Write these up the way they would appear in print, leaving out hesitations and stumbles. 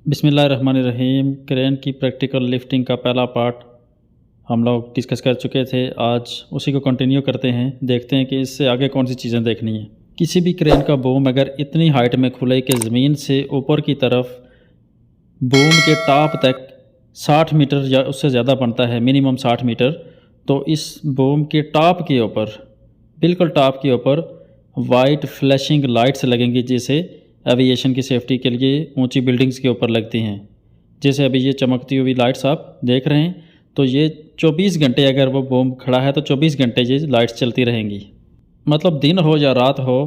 बिस्मिल्लाहिर्रहमानिर्रहीम। क्रेन की practical lifting का पहला पार्ट हम लोग डिस्कस कर चुके थे। आज उसी को कंटिन्यू करते हैं, देखते हैं कि इससे आगे कौन सी चीज़ें देखनी है। किसी भी क्रेन का बूम अगर इतनी हाइट में खुले कि ज़मीन से ऊपर की तरफ बूम के टॉप तक 60 मीटर या उससे ज़्यादा बनता है, मिनिमम 60 मीटर, तो इस बूम के टॉप के ऊपर, बिल्कुल टॉप के ऊपर वाइट फ्लैशिंग लाइट्स लगेंगी, जैसे एविएशन की सेफ्टी के लिए ऊंची बिल्डिंग्स के ऊपर लगती हैं। जैसे अभी ये चमकती हुई लाइट्स आप देख रहे हैं, तो ये 24 घंटे अगर वो बूम खड़ा है तो 24 घंटे ये लाइट्स चलती रहेंगी। मतलब दिन हो या रात हो,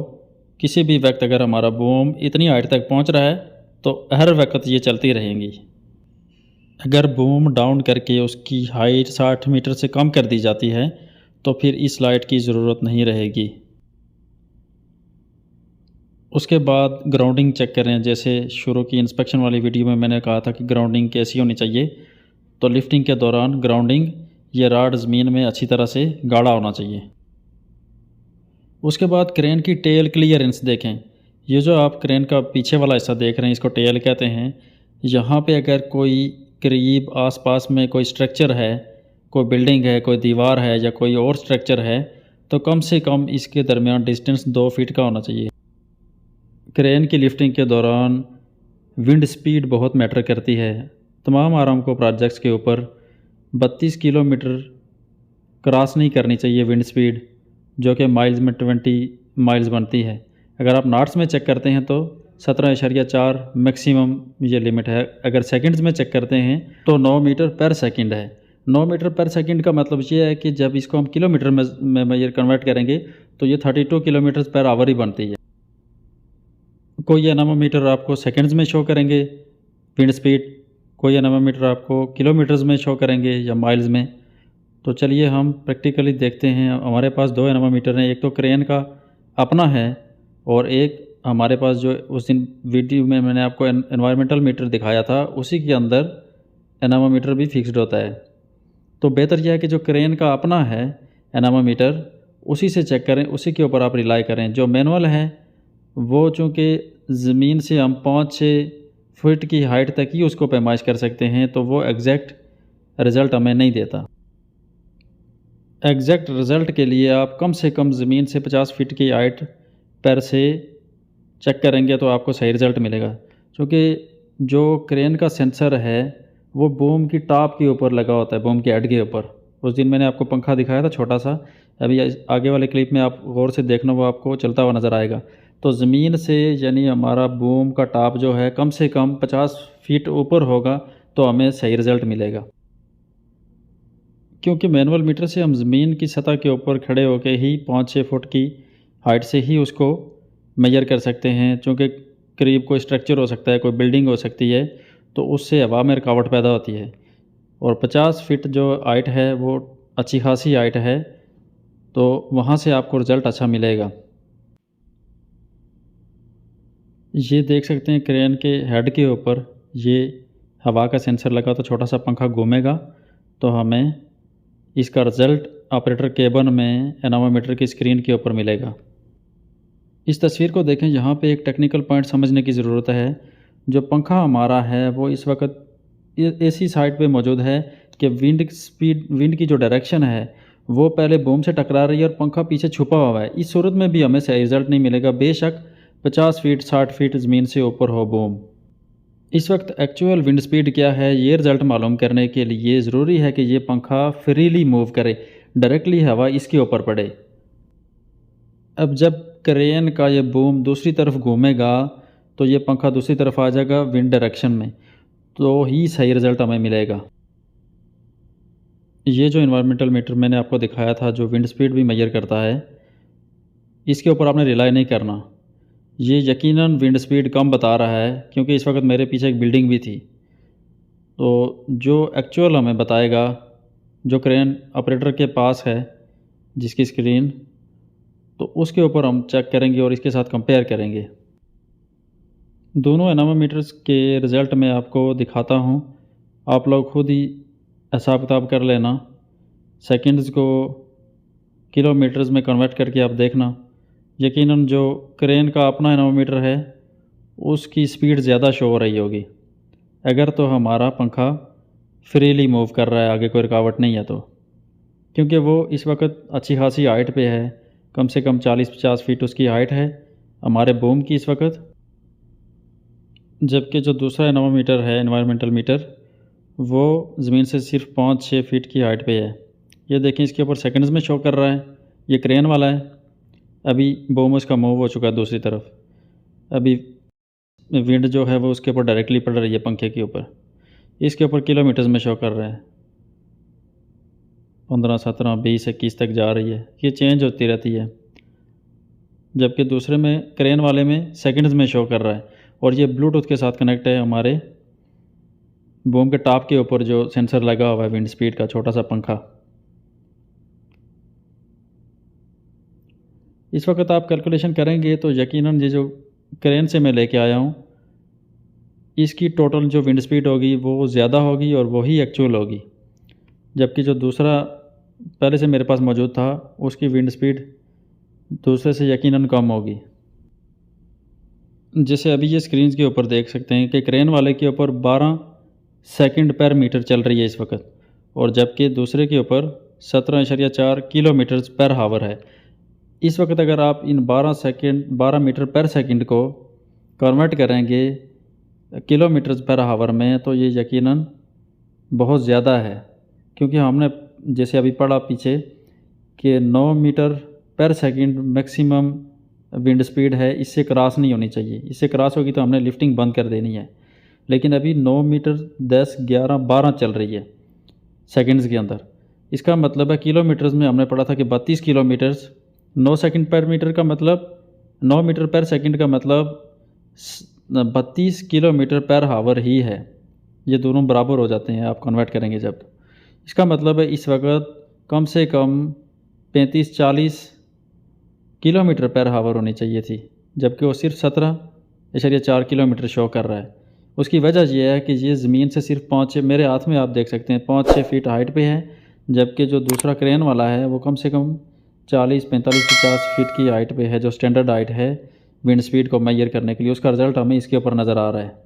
किसी भी वक्त अगर हमारा बूम इतनी हाइट तक पहुंच रहा है तो हर वक्त ये चलती रहेंगी। अगर बूम डाउन करके उसकी हाइट 60 मीटर से कम कर दी जाती है तो फिर इस लाइट की ज़रूरत नहीं रहेगी। उसके बाद ग्राउंडिंग चेक करें। जैसे शुरू की इंस्पेक्शन वाली वीडियो में मैंने कहा था कि ग्राउंडिंग कैसी होनी चाहिए, तो लिफ्टिंग के दौरान ग्राउंडिंग ये रॉड ज़मीन में अच्छी तरह से गाढ़ा होना चाहिए। उसके बाद क्रेन की टेल क्लियरेंस देखें। ये जो आप क्रेन का पीछे वाला हिस्सा देख रहे हैं, इसको टेल कहते हैं। यहाँ पे अगर कोई करीब आसपास में कोई स्ट्रक्चर है, कोई बिल्डिंग है, कोई दीवार है या कोई और स्ट्रक्चर है, तो कम से कम इसके दरमियान डिस्टेंस 2 फीट का होना चाहिए। क्रेन की लिफ्टिंग के दौरान विंड स्पीड बहुत मैटर करती है। तमाम आरामको प्रोजेक्ट्स के ऊपर 32 किलोमीटर क्रॉस नहीं करनी चाहिए विंड स्पीड, जो कि माइल्स में 20 माइल्स बनती है। अगर आप नॉट्स में चेक करते हैं तो 17.4 मैक्सिमम ये लिमिट है। अगर सेकंड्स में चेक करते हैं तो 9 मीटर पर सेकंड है। 9 मीटर पर सेकंड का मतलब ये है कि जब इसको हम किलोमीटर में मेजर कन्वर्ट करेंगे तो ये 32 किलोमीटर पर आवर ही बनती है। कोई एनामोमीटर आपको सेकंड्स में शो करेंगे विंड स्पीड, कोई एनामोमीटर आपको किलोमीटर्स में शो करेंगे या माइल्स में। तो चलिए हम प्रैक्टिकली देखते हैं। हमारे पास 2 एनामोमीटर हैं, एक तो क्रेन का अपना है और एक हमारे पास जो उस दिन वीडियो में मैंने आपको एनवायरमेंटल मीटर दिखाया था, उसी के अंदर एनामोमीटर भी फिक्स्ड होता है। तो बेहतर यह है कि जो क्रेन का अपना है एनामोमीटर, उसी से चेक करें, उसी के ऊपर आप रिलाई करें। जो मैनुअल है वो चूँकि ज़मीन से हम 5-6 फुट की हाइट तक ही उसको पैमाइश कर सकते हैं, तो वो एग्जैक्ट रिज़ल्ट हमें नहीं देता। एग्जैक्ट रिज़ल्ट के लिए आप कम से कम ज़मीन से 50 फीट की हाइट पर से चेक करेंगे तो आपको सही रिज़ल्ट मिलेगा। क्योंकि जो क्रेन का सेंसर है वो बूम की टॉप के ऊपर लगा होता है, बूम के हेड के ऊपर। उस दिन मैंने आपको पंखा दिखाया था छोटा सा, अभी आगे वाले क्लिप में आप गौर से देखना, वो आपको चलता हुआ नज़र आएगा। तो ज़मीन से यानी हमारा बूम का टॉप जो है कम से कम 50 फीट ऊपर होगा तो हमें सही रिज़ल्ट मिलेगा। क्योंकि मैनुअल मीटर से हम ज़मीन की सतह के ऊपर खड़े होकर ही 5-6 फुट की हाइट से ही उसको मेजर कर सकते हैं। चूँकि करीब कोई स्ट्रक्चर हो सकता है, कोई बिल्डिंग हो सकती है, तो उससे हवा में रुकावट पैदा होती है। और 50 फीट जो हाइट है वो अच्छी खासी हाइट है, तो वहाँ से आपको रिज़ल्ट अच्छा मिलेगा। ये देख सकते हैं क्रेन के हेड के ऊपर ये हवा का सेंसर लगा, तो छोटा सा पंखा घूमेगा तो हमें इसका रिज़ल्ट ऑपरेटर केबिन में एनामोमीटर की स्क्रीन के ऊपर मिलेगा। इस तस्वीर को देखें, यहाँ पे एक टेक्निकल पॉइंट समझने की ज़रूरत है। जो पंखा हमारा है वो इस वक्त ऐसी साइड पे मौजूद है कि विंड की जो डायरेक्शन है वो पहले बूम से टकरा रही है और पंखा पीछे छुपा हुआ है। इस सूरत में भी हमें सही रिज़ल्ट नहीं मिलेगा, बेशक 50 फीट 60 फीट ज़मीन से ऊपर हो बूम। इस वक्त एक्चुअल विंड स्पीड क्या है ये रिज़ल्ट मालूम करने के लिए ज़रूरी है कि ये पंखा फ्रीली मूव करे, डायरेक्टली हवा इसके ऊपर पड़े। अब जब क्रेन का ये बूम दूसरी तरफ घूमेगा तो ये पंखा दूसरी तरफ आ जाएगा विंड डायरेक्शन में, तो ही सही रिज़ल्ट हमें मिलेगा। ये जो इन्वायरमेंटल मीटर मैंने आपको दिखाया था, जो विंड स्पीड भी मेजर करता है, इसके ऊपर आपने रिलाई नहीं करना। ये यकीनन विंड स्पीड कम बता रहा है, क्योंकि इस वक्त मेरे पीछे एक बिल्डिंग भी थी। तो जो एक्चुअल हमें बताएगा, जो क्रेन ऑपरेटर के पास है जिसकी स्क्रीन, तो उसके ऊपर हम चेक करेंगे और इसके साथ कंपेयर करेंगे। दोनों एनामोमीटर्स के रिज़ल्ट मैं आपको दिखाता हूँ, आप लोग खुद ही हिसाब किताब कर लेना। सेकंड्स को किलोमीटर्स में कन्वर्ट करके आप देखना। यकीनन जो क्रेन का अपना एनामोमीटर है उसकी स्पीड ज़्यादा शो हो रही होगी। अगर तो हमारा पंखा फ्रीली मूव कर रहा है, आगे कोई रुकावट नहीं है तो, क्योंकि वो इस वक्त अच्छी खासी हाइट पे है, कम से कम 40-50 फीट उसकी हाइट है हमारे बूम की इस वक्त। जबकि जो दूसरा एनोमीटर है, एनवायरमेंटल मीटर, वो ज़मीन से सिर्फ 5-6 फीट की हाइट पे है। ये देखें इसके ऊपर सेकंड्स में शो कर रहा है, ये क्रेन वाला है। अभी बूम उसका मूव हो चुका है दूसरी तरफ, अभी विंड जो है वो उसके ऊपर डायरेक्टली पड़ रही है पंखे के ऊपर, इसके ऊपर किलोमीटर्स में शो कर रहा है, 15, 17, 20, 21 तक जा रही है। ये चेंज होती रहती है, जबकि दूसरे में क्रेन वाले में सेकंड्स में शो कर रहा है। और ये ब्लूटूथ के साथ कनेक्ट है हमारे बूम के टॉप के ऊपर जो सेंसर लगा हुआ है विंड स्पीड का, छोटा सा पंखा। इस वक्त आप कैलकुलेशन करेंगे तो यकीनन ये जो क्रेन से मैं लेके आया हूँ, इसकी टोटल जो विंड स्पीड होगी वो ज़्यादा होगी और वही एक्चुअल होगी, जबकि जो दूसरा पहले से मेरे पास मौजूद था उसकी विंड स्पीड दूसरे से यकीनन कम होगी। जैसे अभी ये स्क्रीन के ऊपर देख सकते हैं कि क्रेन वाले के ऊपर 12 सेकंड पर मीटर चल रही है इस वक्त, और जबकि दूसरे के ऊपर 17.4 किलोमीटर पर हावर है। इस वक्त अगर आप इन 12 मीटर पर सेकंड को कन्वर्ट करेंगे किलोमीटर पर हावर में, तो ये यकीनन बहुत ज़्यादा है, क्योंकि हमने जैसे अभी पढ़ा पीछे कि 9 मीटर पर सेकंड मैक्सिमम विंड स्पीड है, इससे क्रॉस नहीं होनी चाहिए। इससे क्रॉस होगी तो हमने लिफ्टिंग बंद कर देनी है। लेकिन अभी 9 मीटर 10, 11, 12 चल रही है सेकंड्स के अंदर। इसका मतलब है किलोमीटर्स में हमने पढ़ा था कि 32 किलोमीटर्स 9 सेकंड पर मीटर का मतलब 9 मीटर पर सेकंड का मतलब 32 किलोमीटर पर हावर ही है। ये दोनों बराबर हो जाते हैं आप कन्वर्ट करेंगे जब। इसका मतलब है इस वक्त कम से कम 35-40 किलोमीटर पर हावर होनी चाहिए थी, जबकि वो सिर्फ 17.4 किलोमीटर शो कर रहा है। उसकी वजह यह है कि ये ज़मीन से सिर्फ 5-6, मेरे हाथ में आप देख सकते हैं 5-6 फीट हाइट पे है, जबकि जो दूसरा क्रेन वाला है वो कम से कम 40, 45, 50 फीट की हाइट पे है, जो स्टैंडर्ड हाइट है विंड स्पीड को मेजर करने के लिए। उसका रिज़ल्ट हमें इसके ऊपर नज़र आ रहा है।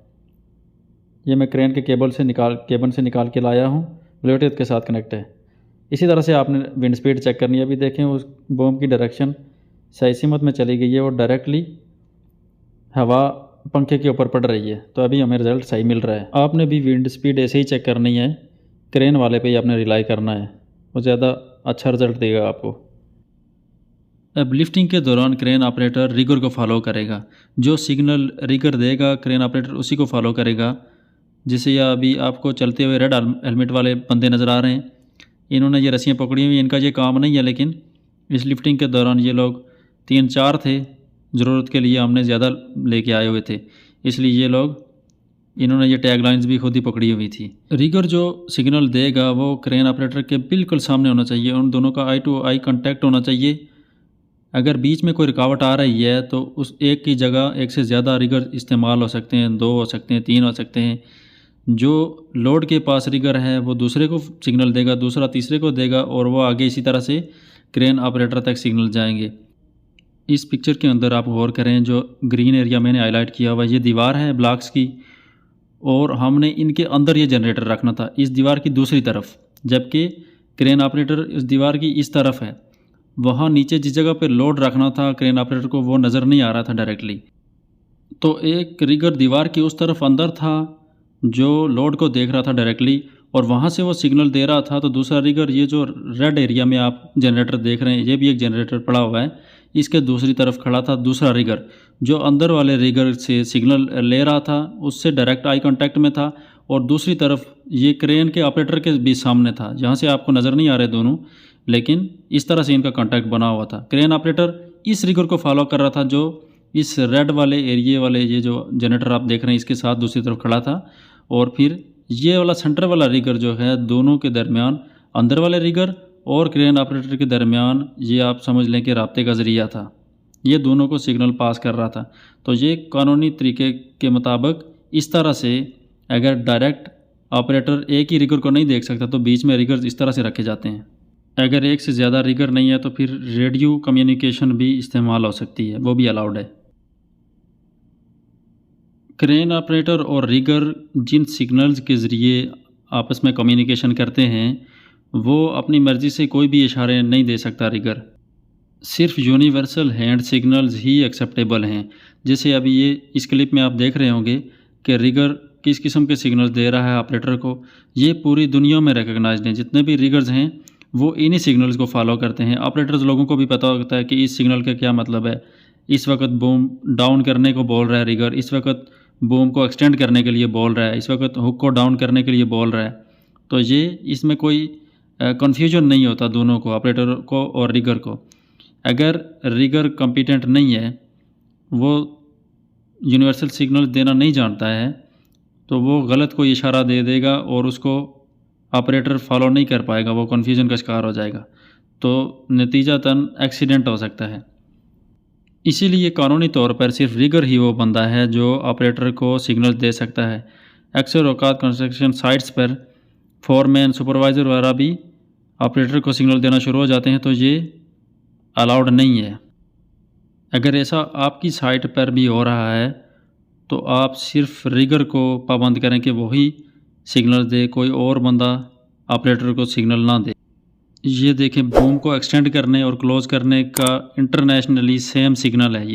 ये मैं क्रेन के केबल से निकाल के लाया हूँ, ब्लूटूथ के साथ कनेक्ट है। इसी तरह से आपने विंड स्पीड चेक करनी है। अभी देखें उस बूम की डायरेक्शन सही सीमत में चली गई है और डायरेक्टली हवा पंखे के ऊपर पड़ रही है, तो अभी हमें रिज़ल्ट सही मिल रहा है। आपने भी विंड स्पीड ऐसे ही चेक करनी है, क्रेन वाले पे ही आपने रिलाई करना है, वो ज़्यादा अच्छा रिज़ल्ट देगा आपको। अब लिफ्टिंग के दौरान क्रेन ऑपरेटर रिगर को फॉलो करेगा, जो सिग्नल रिगर देगा क्रेन ऑपरेटर उसी को फॉलो करेगा। जैसे यह अभी आपको चलते हुए रेड हेलमेट वाले बंदे नज़र आ रहे हैं, इन्होंने ये रस्सियाँ पकड़ी हुई, इनका ये काम नहीं है, लेकिन इस लिफ्टिंग के दौरान ये लोग 3-4 थे, ज़रूरत के लिए हमने ज़्यादा लेके आए हुए थे, इसलिए ये लोग, इन्होंने ये टैग लाइन्स भी खुद ही पकड़ी हुई थी। रिगर जो सिग्नल देगा वो क्रेन ऑपरेटर के बिल्कुल सामने होना चाहिए, उन दोनों का आई टू आई कांटेक्ट होना चाहिए। अगर बीच में कोई रुकावट आ रही है तो उस एक की जगह एक से ज़्यादा रिगर इस्तेमाल हो सकते हैं, 2 हो सकते हैं, 3 हो सकते हैं। जो लोड के पास रिगर है वो दूसरे को सिग्नल देगा, दूसरा तीसरे को देगा, और वो आगे इसी तरह से क्रेन ऑपरेटर तक सिग्नल जाएंगे। इस पिक्चर के अंदर आप गौर करें, जो ग्रीन एरिया मैंने हाईलाइट किया हुआ, ये दीवार है ब्लॉक्स की, और हमने इनके अंदर ये जनरेटर रखना था इस दीवार की दूसरी तरफ, जबकि क्रेन ऑपरेटर इस दीवार की इस तरफ है। वहाँ नीचे जिस जगह पे लोड रखना था क्रेन ऑपरेटर को, वो नज़र नहीं आ रहा था डायरेक्टली। तो एक रिगर दीवार की उस तरफ अंदर था जो लोड को देख रहा था डायरेक्टली, और वहाँ से वो सिग्नल दे रहा था। तो दूसरा रिगर, ये जो रेड एरिया में आप जनरेटर देख रहे हैं, ये भी एक जनरेटर पड़ा हुआ है, इसके दूसरी तरफ खड़ा था दूसरा रिगर, जो अंदर वाले रिगर से सिग्नल ले रहा था, उससे डायरेक्ट आई कांटेक्ट में था। और दूसरी तरफ ये क्रेन के ऑपरेटर के भी सामने था, जहाँ से आपको नज़र नहीं आ रहे दोनों, लेकिन इस तरह से इनका कांटेक्ट बना हुआ था। क्रेन ऑपरेटर इस रिगर को फॉलो कर रहा था, जो इस रेड वाले एरिए वाले, ये जो जनरेटर आप देख रहे हैं, इसके साथ दूसरी तरफ खड़ा था। और फिर ये वाला सेंटर वाला रिगर जो है, दोनों के दरमियान, अंदर वाले रिगर और क्रेन ऑपरेटर के दरमियान, ये आप समझ लें कि राब्ते का ज़रिया था, ये दोनों को सिग्नल पास कर रहा था। तो ये कानूनी तरीके के मुताबिक इस तरह से, अगर डायरेक्ट ऑपरेटर एक ही रिगर को नहीं देख सकता तो बीच में रिगर इस तरह से रखे जाते हैं। अगर एक से ज़्यादा रिगर नहीं है तो फिर रेडियो कम्युनिकेशन भी इस्तेमाल हो सकती है, वो भी अलाउड है। क्रेन ऑपरेटर और रिगर जिन सिग्नल्स के ज़रिए आपस में कम्युनिकेशन करते हैं वो अपनी मर्ज़ी से कोई भी इशारे नहीं दे सकता रिगर। सिर्फ यूनिवर्सल हैंड सिग्नल्स ही एक्सेप्टेबल हैं। जैसे अभी ये इस क्लिप में आप देख रहे होंगे कि रिगर किस किस्म के सिग्नल्स दे रहा है ऑपरेटर को। ये पूरी दुनिया में रिकग्नाइज्ड हैं। जितने भी रिगर्स हैं वो इन्हीं सिग्नल्स को फॉलो करते हैं। ऑपरेटर्स लोगों को भी पता होता है कि इस सिग्नल का क्या मतलब है। इस वक्त बूम डाउन करने को बोल रहा है रिगर, इस वक्त बूम को एक्सटेंड करने के लिए बोल रहा है, इस वक्त हुक को डाउन करने के लिए बोल रहा है। तो ये इसमें कोई कन्फ्यूजन नहीं होता दोनों को, ऑपरेटर को और रिगर को। अगर रिगर कॉम्पिटेंट नहीं है, वो यूनिवर्सल सिग्नल देना नहीं जानता है, तो वो गलत कोई इशारा दे देगा और उसको ऑपरेटर फॉलो नहीं कर पाएगा, वो कन्फ्यूजन का शिकार हो जाएगा। तो नतीजतन एक्सीडेंट हो सकता है। इसीलिए कानूनी तौर पर सिर्फ रिगर ही वो बंदा है जो ऑपरेटर को सिग्नल दे सकता है। अक्सर औकात कंस्ट्रक्शन साइट्स पर फोरमैन, सुपरवाइज़र वगैरह भी ऑपरेटर को सिग्नल देना शुरू हो जाते हैं, तो ये अलाउड नहीं है। अगर ऐसा आपकी साइट पर भी हो रहा है तो आप सिर्फ रिगर को पाबंद करें कि वही सिग्नल दे, कोई और बंदा ऑपरेटर को सिग्नल ना दे। ये देखें, बूम को एक्सटेंड करने और क्लोज़ करने का इंटरनेशनली सेम सिग्नल है ये।